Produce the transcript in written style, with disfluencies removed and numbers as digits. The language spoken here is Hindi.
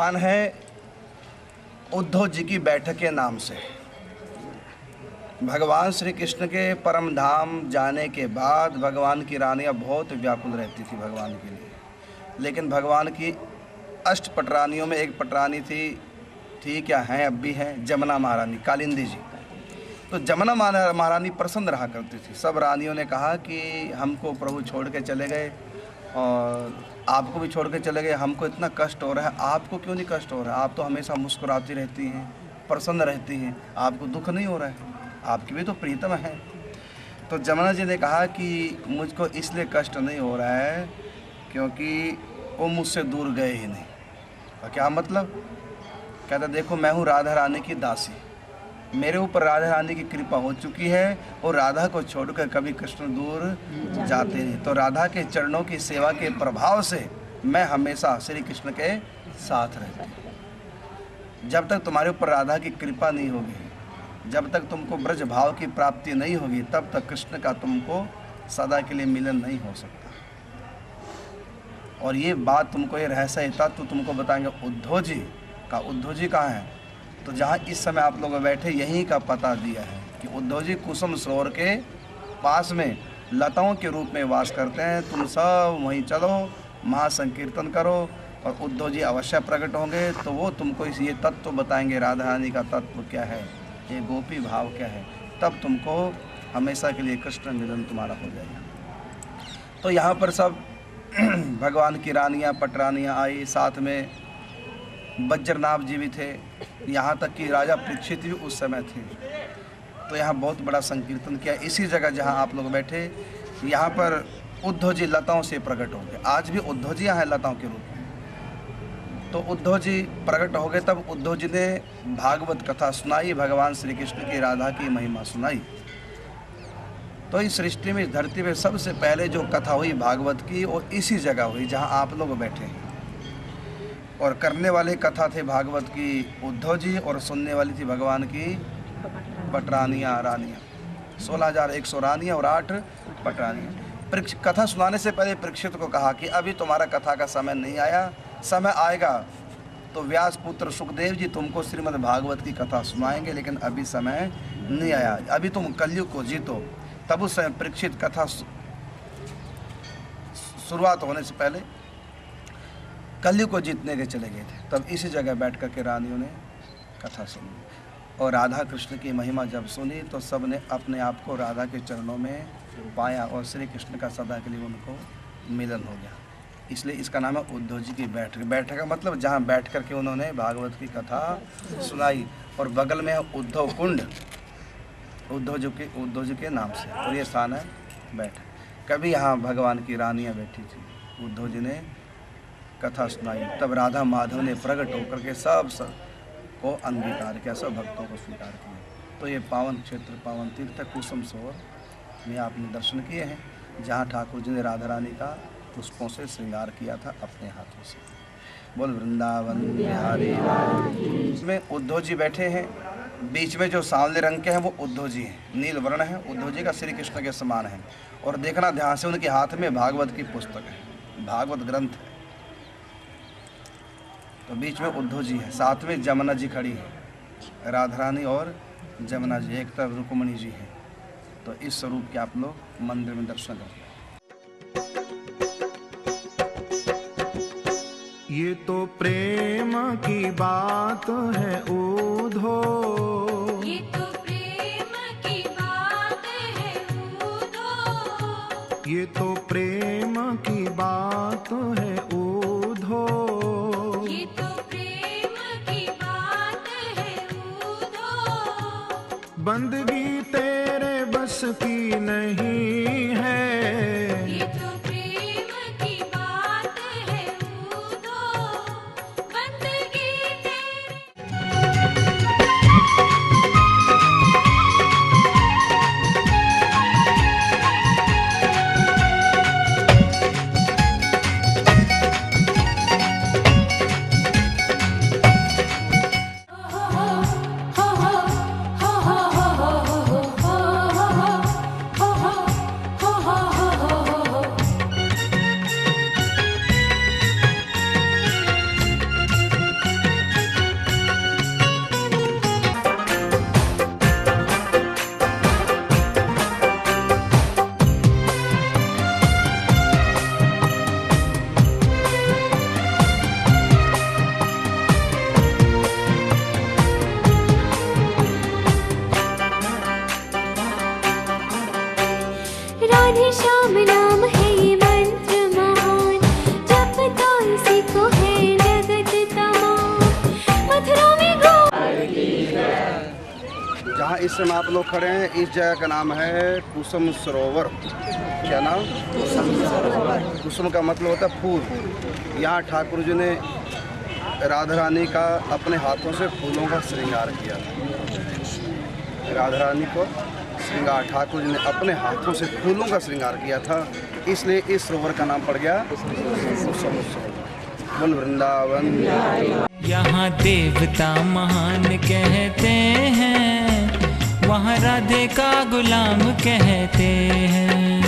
स्थान है उद्धव जी की बैठक के नाम से। भगवान श्री कृष्ण के परम धाम जाने के बाद भगवान की रानियाँ बहुत व्याकुल रहती थी भगवान के लिए, लेकिन भगवान की अष्ट पटरानियों में एक पटरानी थी क्या हैं, अब भी हैं, जमुना महारानी, कालिंदी जी। तो जमुना महारानी प्रसन्न रहा करती थी। सब रानियों ने कहा कि हमको प्रभु छोड़ के चले गए और आपको भी छोड़ के चले गए, हमको इतना कष्ट हो रहा है, आपको क्यों नहीं कष्ट हो रहा है? आप तो हमेशा मुस्कुराती रहती हैं, प्रसन्न रहती हैं, आपको दुख नहीं हो रहा है, आपकी भी तो प्रीतम है। तो जमुना जी ने कहा कि मुझको इसलिए कष्ट नहीं हो रहा है क्योंकि वो मुझसे दूर गए ही नहीं। और क्या मतलब? कहता देखो मैं हूँ राधा रानी की दासी, मेरे ऊपर राधा रानी की कृपा हो चुकी है और राधा को छोड़कर कभी कृष्ण दूर जाते नहीं। तो राधा के चरणों की सेवा के प्रभाव से मैं हमेशा श्री कृष्ण के साथ रहती हूँ। जब तक तुम्हारे ऊपर राधा की कृपा नहीं होगी, जब तक तुमको ब्रज भाव की प्राप्ति नहीं होगी, तब तक कृष्ण का तुमको सदा के लिए मिलन नहीं हो सकता। और ये बात तुमको, ये रहस्य तत्व तुमको बताएंगे उद्धव जी का। उद्धव जी कहाँ हैं? तो जहाँ इस समय आप लोग बैठे यहीं का पता दिया है कि उद्धव जी कुसुम सरोवर के पास में लताओं के रूप में वास करते हैं। तुम सब वहीं चलो, महासंकीर्तन करो और उद्धव जी अवश्य प्रकट होंगे। तो वो तुमको ये तत्व बताएंगे, राधा रानी का तत्व क्या है, ये गोपी भाव क्या है, तब तुमको हमेशा के लिए कृष्ण मिलन तुम्हारा हो जाएगा। तो यहाँ पर सब भगवान की रानियाँ पटरानियाँ आई, साथ में वज्रनाभ जी भी थे, यहाँ तक कि राजा परीक्षित भी उस समय थे। तो यहाँ बहुत बड़ा संकीर्तन किया। इसी जगह जहाँ आप लोग बैठे, यहाँ पर उद्धव जी लताओं से प्रकट हो गए। आज भी उद्धव जी यहाँ हैं लताओं के रूप में। तो उद्धव जी प्रकट हो गए, तब उद्धव जी ने भागवत कथा सुनाई, भगवान श्री कृष्ण की राधा की महिमा सुनाई। तो इस सृष्टि में, इस धरती में सबसे पहले जो कथा हुई भागवत की, वो इसी जगह हुई जहाँ आप लोग बैठे हैं। और करने वाले कथा थे भागवत की उद्धव जी, और सुनने वाली थी भगवान की पटरानियाँ रानियाँ, 16,100 रानियाँ और 8 पटरानियाँ। कथा सुनाने से पहले परीक्षित को कहा कि अभी तुम्हारा कथा का समय नहीं आया, समय आएगा तो व्यास पुत्र सुखदेव जी तुमको श्रीमद् भागवत की कथा सुनाएंगे, लेकिन अभी समय नहीं आया, अभी तुम कलयुग को जीतो। तब उस समय परीक्षित कथा शुरुआत होने से पहले कलयुग को जीतने के चले गए थे। तब इसी जगह बैठ कर के रानियों ने कथा सुनी और राधा कृष्ण की महिमा जब सुनी तो सब ने अपने आप को राधा के चरणों में पाया और श्री कृष्ण का सदा के लिए उनको मिलन हो गया। इसलिए इसका नाम है उद्धव जी की बैठक। बैठक का मतलब जहाँ बैठ कर के उन्होंने भागवत की कथा सुनाई। और बगल में है उद्धव कुंड, उद्धव जी के नाम से, और ये स्थान है बैठक। कभी यहाँ भगवान की रानियाँ बैठी थी, उद्धव जी ने कथा सुनाई, तब राधा माधव ने प्रकट होकर के सब को अंगीकार किया, सब भक्तों को स्वीकार किया। तो ये पावन क्षेत्र, पावन तीर्थ कुसुम सरोवर में आपने दर्शन किए हैं, जहाँ ठाकुर जी ने राधा रानी का पुष्पों से श्रृंगार किया था अपने हाथों से। बोल वृंदावन बिहारी। इसमें उद्धव जी बैठे हैं, बीच में जो सांवले रंग के हैं वो उद्धव जी हैं, नील वर्ण है, उद्धव जी का श्री कृष्ण के समान है। और देखना ध्यान से, उनके हाथ में भागवत की पुस्तक है, भागवत ग्रंथ है। तो बीच में उद्धव जी है, साथ में जमुना जी खड़ी है, राधा रानी और जमुना जी, एक तरफ रुक्मिणी जी है। तो इस स्वरूप के आप लोग मंदिर में दर्शन करते हैं। ये तो प्रेम की बात है उद्धव, ये तो प्रेम की बात है उद्धव, ये तो प्रेम की बात है उद्धव, ये तो प्रेम की बात है उद्धव, बंदगी तेरे बस की नहीं है, ये तो प्रेम की बात है उद्धव, बंदगी तेरे। जहाँ इस समय आप लोग खड़े हैं इस जगह का नाम है कुसुम सरोवर। क्या नाम? कुसुम सरोवर। कुसुम का मतलब होता है फूल। यहाँ ठाकुर जी ने राधा रानी का अपने हाथों से फूलों का श्रृंगार किया। राधा रानी को श्रृंगार ठाकुर जी ने अपने हाथों से फूलों का श्रृंगार किया था, इसलिए इस सरोवर का नाम पड़ गया कुसुम सरोवर। बोल वृंदावन। यहाँ देवता महान कहते हैं, वहाँ राधे का गुलाम कहते हैं।